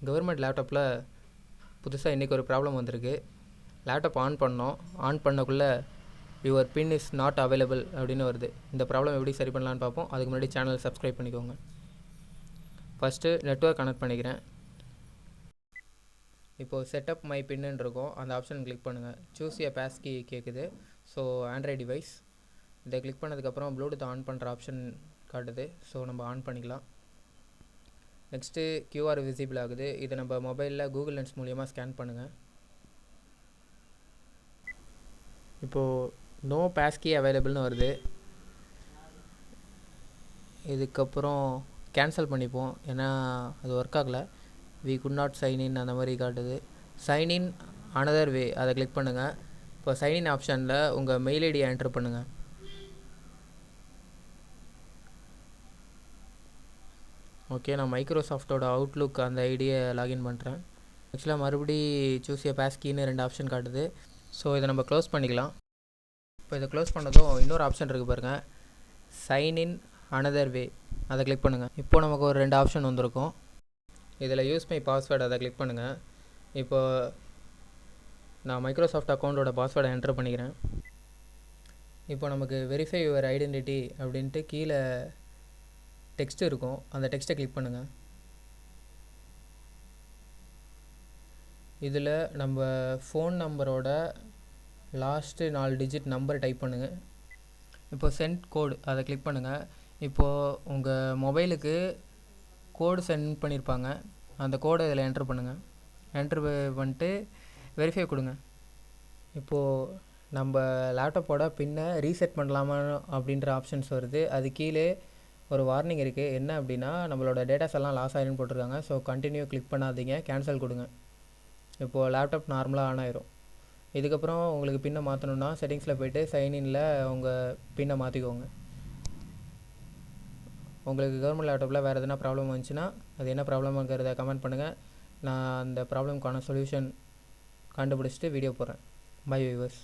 Government லேப்டாப்பில் புதுசாக இன்றைக்கி ஒரு ப்ராப்ளம் வந்திருக்கு. லேப்டாப் ஆன் பண்ணோம், ஆன் பண்ணக்குள்ளே your pin is not available அப்படின்னு வருது. இந்த ப்ராப்ளம் எப்படி சரி பண்ணலான்னு பார்ப்போம். அதுக்கு முன்னாடி சேனல் சப்ஸ்கிரைப் பண்ணிக்கோங்க. ஃபஸ்ட்டு நெட்வொர்க் கனெக்ட் பண்ணிக்கிறேன். இப்போது செட்டப் மை பின்னு இருக்கும், அந்த ஆப்ஷன் கிளிக் பண்ணுங்கள். சூஸ் ஏ பாஸ் கீ கேட்குது. ஸோ ஆண்ட்ராய்ட் டிவைஸ் இதை கிளிக் பண்ணதுக்கப்புறம் ப்ளூடூத் ஆன் பண்ணுற ஆப்ஷன் காட்டுது. ஸோ நம்ம ஆன் பண்ணிக்கலாம். நெக்ஸ்ட்டு QR விசிபிள் ஆகுது. இதை நம்ம மொபைலில் கூகுள் லென்ஸ் மூலியமாக ஸ்கேன் பண்ணுங்கள். இப்போது நோ பாஸ்கி அவைலபிள்னு வருது. இதுக்கப்புறம் கேன்சல் பண்ணிப்போம், ஏன்னா அது ஒர்க் ஆகலை. வி குட் நாட் சைன்இன் அந்த மாதிரி காட்டுது. சைன்இன் அனதர் வே அதை கிளிக் பண்ணுங்கள். இப்போ சைன்இன் ஆப்ஷனில் உங்கள் மெயில் ஐடியை என்ட்ரு பண்ணுங்கள். ஓகே, நான் மைக்ரோசாஃப்டோட அவுட்லுக் அந்த ஐடியை லாகின் பண்ணுறேன். ஆக்சுவலாக மறுபடி சூஸ் ஏ பாஸ்கின்னு 2 ஆப்ஷன் காட்டுது. ஸோ இதை நம்ம க்ளோஸ் பண்ணிக்கலாம். இப்போ இதை க்ளோஸ் பண்ணதும் இன்னொரு ஆப்ஷன் இருக்குது பாருங்கள், சைன்இன் அனதர் வே அதை கிளிக் பண்ணுங்கள். இப்போ நமக்கு ஒரு 2 ஆப்ஷன் வந்திருக்கும். இதில் யூஸ் மை பாஸ்வேர்டு அதை கிளிக் பண்ணுங்கள். இப்போ நான் மைக்ரோசாஃப்ட் அக்கௌண்ட்டோட பாஸ்வேர்டை என்ட்ரு பண்ணிக்கிறேன். இப்போ நமக்கு வெரிஃபை யுவர் ஐடென்டிட்டி அப்படின்ட்டு கீழே டெக்ஸ்ட் இருக்கும், அந்த டெக்ஸ்ட்டை கிளிக் பண்ணுங்கள். இதில் நம்ம ஃபோன் நம்பரோட லாஸ்ட்டு 4 டிஜிட் நம்பர் டைப் பண்ணுங்கள். இப்போ சென்ட் கோடு அதை கிளிக் பண்ணுங்கள். இப்போது உங்கள் மொபைலுக்கு கோடு சென்ட் பண்ணியிருப்பாங்க, அந்த கோடை இதில் என்ட்ரு பண்ணுங்கள். என்ட்ரு பண்ணிட்டு வெரிஃபை கொடுங்க. இப்போது நம்ம லேப்டாப்போட பின்னை ரீசெட் பண்ணலாமா அப்படின்ற ஆப்ஷன்ஸ் வருது. அது கீழே ஒரு வார்னிங் இருக்குது. என்ன அப்படின்னா, நம்மளோட டேட்டாஸ் எல்லாம் லாஸ் ஆகிருன்னு போட்டிருக்காங்க. ஸோ கண்டினியூ கிளிக் பண்ணாதீங்க, கேன்சல் கொடுங்க. இப்போது லேப்டாப் நார்மலாக ஆன் ஆயிரும். இதுக்கப்புறம் உங்களுக்கு பின்னை மாற்றணுன்னா செட்டிங்ஸில் போய்ட்டு சைன்இனில் உங்கள் பின்னை மாற்றிக்கோங்க. உங்களுக்கு கவர்மெண்ட் லேப்டாப்பில் வேறு எதனா ப்ராப்ளம் வந்துச்சுன்னா அது என்ன ப்ராப்ளம்ங்கிறத கமெண்ட் பண்ணுங்கள். நான் அந்த ப்ராப்ளம்க்கான சொல்யூஷன் கண்டுபிடிச்சிட்டு வீடியோ போடுறேன். Bye viewers.